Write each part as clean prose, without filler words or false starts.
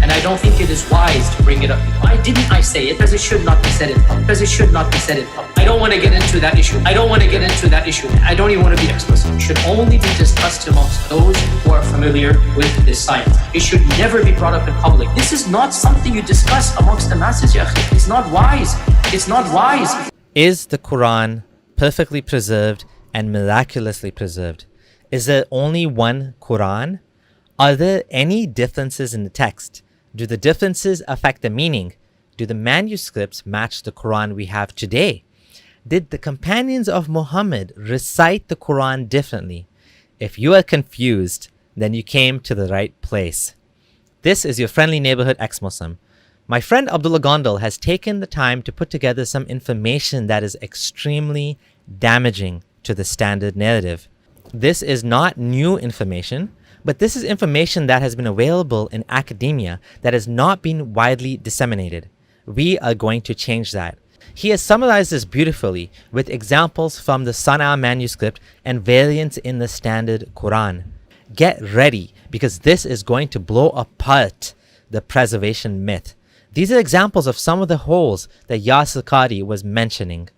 And I don't think it is wise to bring it up. Why didn't I say it? Because it should not be said in public. Because it should not be said in public. I don't want to get into that issue. I don't want to get into that issue. I don't even want to be explicit. It should only be discussed amongst those who are familiar with this science. It should never be brought up in public. This is not something you discuss amongst the masses, ya akhi. It's not wise. It's not wise. Is the Quran perfectly preserved and miraculously preserved? Is there only one Quran? Are there any differences in the text? Do the differences affect the meaning? Do the manuscripts match the Quran we have today? Did the companions of Muhammad recite the Quran differently? If you are confused, then you came to the right place. This is your friendly neighborhood ex-Muslim. My friend Abdullah Gondal has taken the time to put together some information that is extremely damaging to the standard narrative. This is not new information, but this is information that has been available in academia that has not been widely disseminated. We are going to change that. He has summarized this beautifully with examples from the Sana'a manuscript and variants in the standard Quran. Get ready, because this is going to blow apart the preservation myth. These are examples of some of the holes that Yasir Qadhi was mentioning.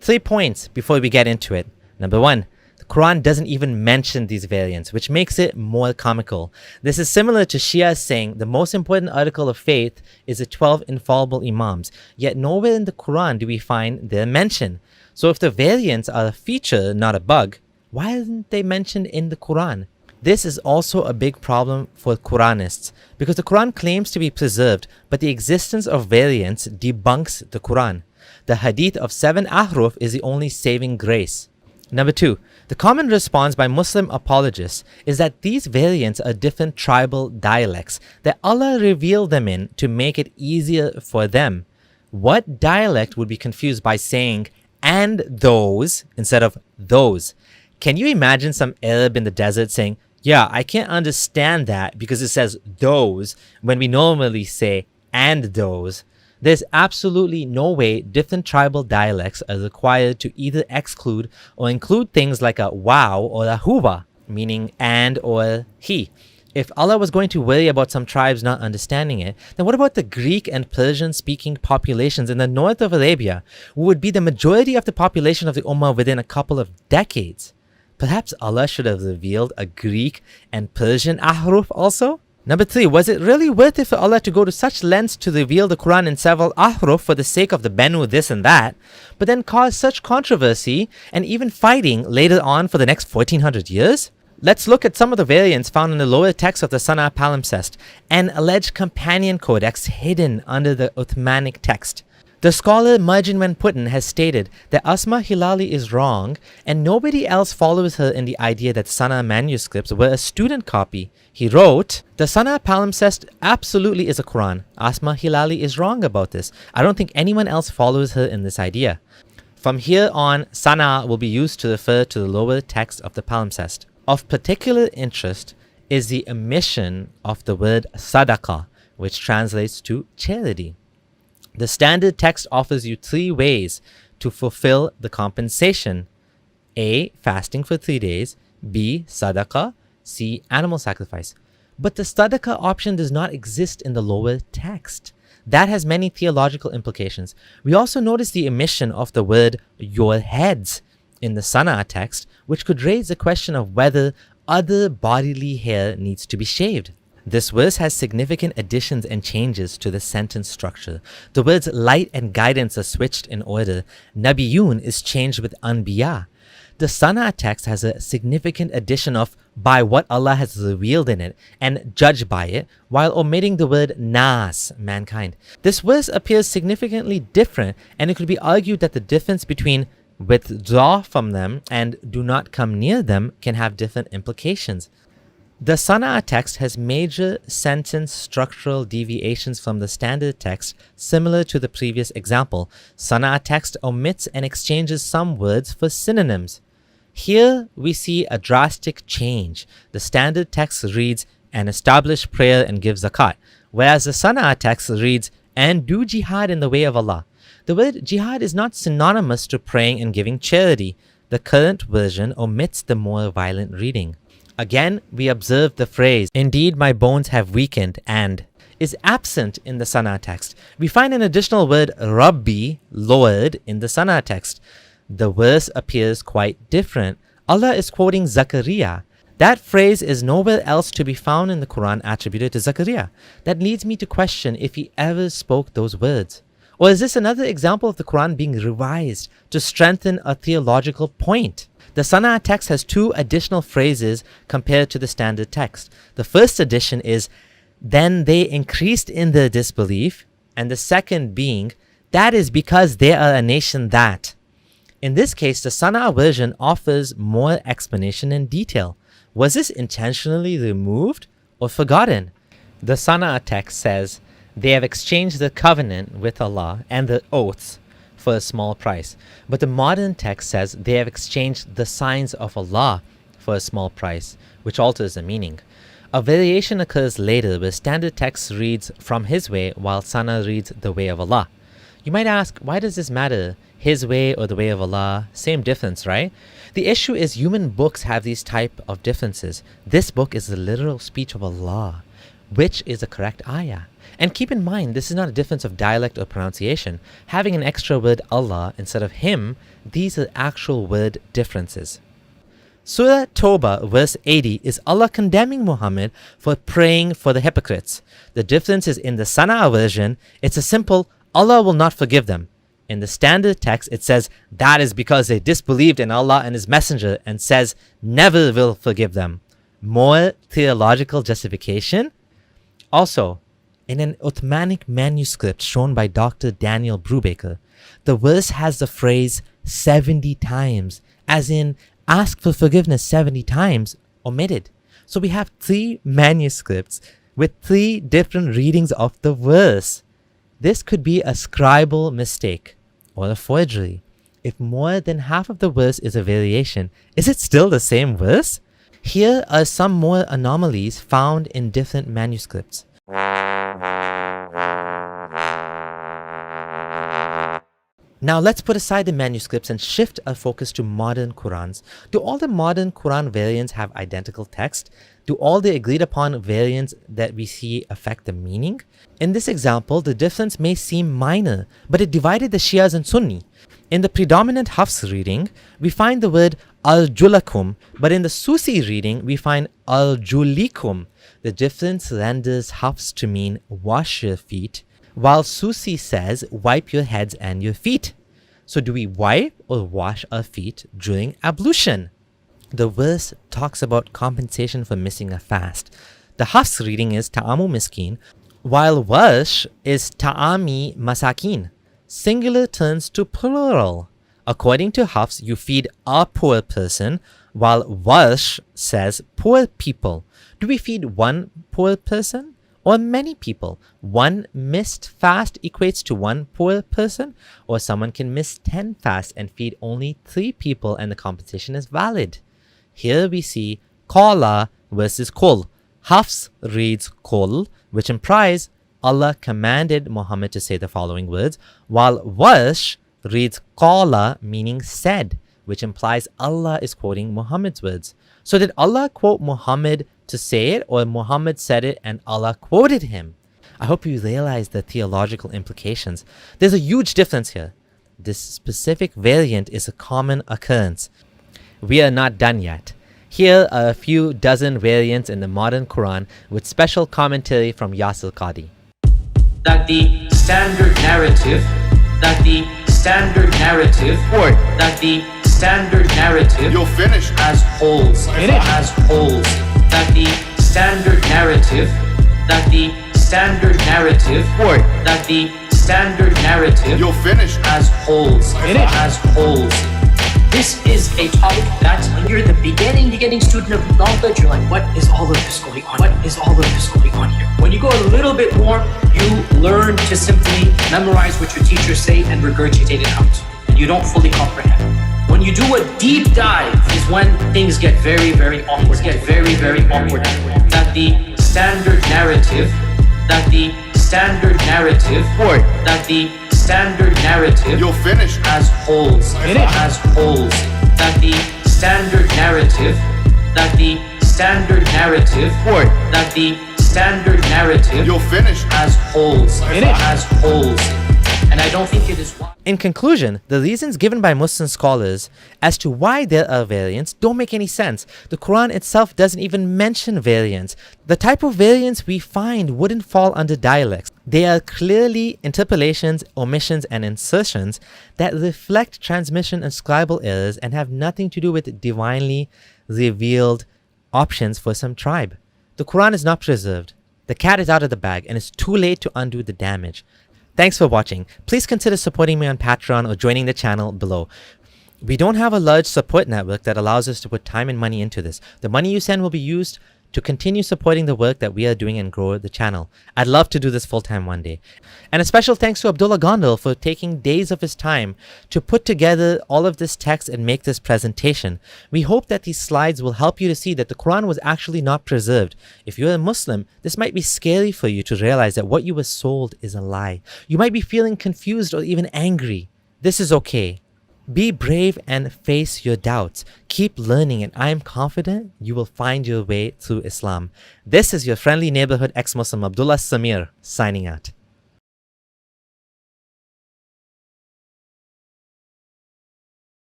3 points before we get into it. Number 1, the Quran doesn't even mention these variants, which makes it more comical. This is similar to Shia saying the most important article of faith is the 12 infallible Imams, yet nowhere in the Quran do we find their mention. So if the variants are a feature, not a bug, why aren't they mentioned in the Quran? This is also a big problem for Quranists, because the Quran claims to be preserved, but the existence of variants debunks the Quran. The hadith of 7 ahruf is the only saving grace. Number 2, the common response by Muslim apologists is that these variants are different tribal dialects that Allah revealed them in to make it easier for them. What dialect would be confused by saying and those instead of those? Can you imagine some Arab in the desert saying, yeah, I can't understand that because it says those when we normally say and those? There's absolutely no way different tribal dialects are required to either exclude or include things like a wow or a huwa, meaning and or he. If Allah was going to worry about some tribes not understanding it, then what about the Greek and Persian speaking populations in the north of Arabia, who would be the majority of the population of the Ummah within a couple of decades? Perhaps Allah should have revealed a Greek and Persian ahruf also? Number 3, was it really worth it for Allah to go to such lengths to reveal the Quran in several ahruf for the sake of the Benu this and that, but then cause such controversy and even fighting later on for the next 1400 years? Let's look at some of the variants found in the lower text of the Sana'a palimpsest, an alleged companion codex hidden under the Uthmanic text. The scholar Marjan van Putten has stated that Asma Hilali is wrong and nobody else follows her in the idea that Sana'a manuscripts were a student copy. He wrote, the Sana'a palimpsest absolutely is a Quran. Asma Hilali is wrong about this. I don't think anyone else follows her in this idea. From here on, Sana'a will be used to refer to the lower text of the palimpsest. Of particular interest is the omission of the word sadaqah, which translates to charity. The standard text offers you 3 ways to fulfill the compensation. A. Fasting for 3 days. B. Sadaqah. C. Animal sacrifice. But the sadaqah option does not exist in the lower text. That has many theological implications. We also notice the omission of the word your heads in the Sana'a text, which could raise the question of whether other bodily hair needs to be shaved. This verse has significant additions and changes to the sentence structure. The words light and guidance are switched in order. Nabiyun is changed with anbiya. The Sana'a text has a significant addition of by what Allah has revealed in it and judge by it, while omitting the word nas, mankind. This verse appears significantly different, and it could be argued that the difference between withdraw from them and do not come near them can have different implications. The Sana'a text has major sentence structural deviations from the standard text, similar to the previous example. Sana'a text omits and exchanges some words for synonyms. Here we see a drastic change. The standard text reads, and establish prayer and give zakat, whereas the Sana'a text reads, and do jihad in the way of Allah. The word jihad is not synonymous to praying and giving charity. The current version omits the more violent reading. Again, we observe the phrase, indeed my bones have weakened, and is absent in the Sana text. We find an additional word Rabbi, Lord, in the Sana text. The verse appears quite different. Allah is quoting Zakaria. That phrase is nowhere else to be found in the Quran attributed to Zakaria. That leads me to question if he ever spoke those words. Or is this another example of the Quran being revised to strengthen a theological point? The Sana text has two additional phrases compared to the standard text. The first addition is, then they increased in their disbelief, and the second being, that is because they are a nation that. In this case, the Sana version offers more explanation and detail. Was this intentionally removed or forgotten? The Sana text says, they have exchanged the covenant with Allah and the oaths for a small price. But the modern text says they have exchanged the signs of Allah for a small price, which alters the meaning. A variation occurs later where standard text reads from His way while Sana reads the way of Allah. You might ask, why does this matter? His way or the way of Allah? Same difference, right? The issue is human books have these type of differences. This book is the literal speech of Allah, which is the correct ayah. And keep in mind, this is not a difference of dialect or pronunciation. Having an extra word Allah instead of Him, these are actual word differences. Surah Tawbah verse 80 is Allah condemning Muhammad for praying for the hypocrites. The difference is in the Sana version, it's a simple, Allah will not forgive them. In the standard text, it says, that is because they disbelieved in Allah and His Messenger, and says, never will forgive them. More theological justification? Also, in an Uthmanic manuscript shown by Dr. Daniel Brubaker, the verse has the phrase 70 times, as in, ask for forgiveness 70 times, omitted. So we have 3 manuscripts with 3 different readings of the verse. This could be a scribal mistake or a forgery. If more than half of the verse is a variation, is it still the same verse? Here are some more anomalies found in different manuscripts. Now let's put aside the manuscripts and shift our focus to modern Qurans. Do all the modern Quran variants have identical text? Do all the agreed upon variants that we see affect the meaning? In this example, the difference may seem minor, but it divided the Shias and Sunni. In the predominant Hafs reading, we find the word al-julakum, but in the Susi reading, we find al-julikum. The difference renders Hafs to mean wash your feet, while Susi says wipe your heads and your feet. So do we wipe or wash our feet during ablution? The verse talks about compensation for missing a fast. The Hafs reading is ta'amu miskin, while Warsh is ta'ami masakin. Singular turns to plural. According to Hafs, you feed a poor person, while Warsh says poor people. Do we feed one poor person or many people? One missed fast equates to one poor person, or someone can miss 10 fasts and feed only 3 people and the compensation is valid. Here we see Qala versus Qul. Hafs reads Qul, which implies Allah commanded Muhammad to say the following words, while Warsh reads Qala, meaning said, which implies Allah is quoting Muhammad's words. So did Allah quote Muhammad to say it, or Muhammad said it and Allah quoted him? I hope you realize the theological implications. There's a huge difference here. This specific variant is a common occurrence. We are not done yet. Here are a few dozen variants in the modern Quran with special commentary from Yasir Qadi. That the standard narrative, Boy. that the standard narrative You'll finish. as wholes, Finish. as wholes, that the standard narrative, Boy. that the standard narrative You'll finish. as wholes, Finish. as wholes. This is a topic that when you're the beginning student of knowledge, you're like, what is all of this going on? What is all of this going on here? When you go a little bit more, you learn to simply memorize what your teachers say and regurgitate it out. And you don't fully comprehend. When you do a deep dive is when things get very, very awkward. That the standard narrative, Boy. that the standard narrative You'll finish. as wholes, Finish. as wholes, that the standard narrative, Boy. that the standard narrative You'll finish. has holes. Has holes. And I don't think it is wise. In conclusion, the reasons given by Muslim scholars as to why there are variants don't make any sense. The Quran itself doesn't even mention variants. The type of variants we find wouldn't fall under dialects. They are clearly interpolations, omissions, and insertions that reflect transmission and scribal errors and have nothing to do with divinely revealed options for some tribe. The Quran is not preserved. The cat is out of the bag and it's too late to undo the damage. Thanks for watching. Please consider supporting me on Patreon or joining the channel below. We don't have a large support network that allows us to put time and money into this. The money you send will be used to continue supporting the work that we are doing and grow the channel. I'd love to do this full time one day. And a special thanks to Abdullah Gondal for taking days of his time to put together all of this text and make this presentation. We hope that these slides will help you to see that the Quran was actually not preserved. If you're a Muslim, this might be scary for you to realize that what you were sold is a lie. You might be feeling confused or even angry. This is okay. Be brave and face your doubts. Keep learning, and I am confident you will find your way through Islam. This is your friendly neighborhood ex-Muslim Abdullah Samir signing out.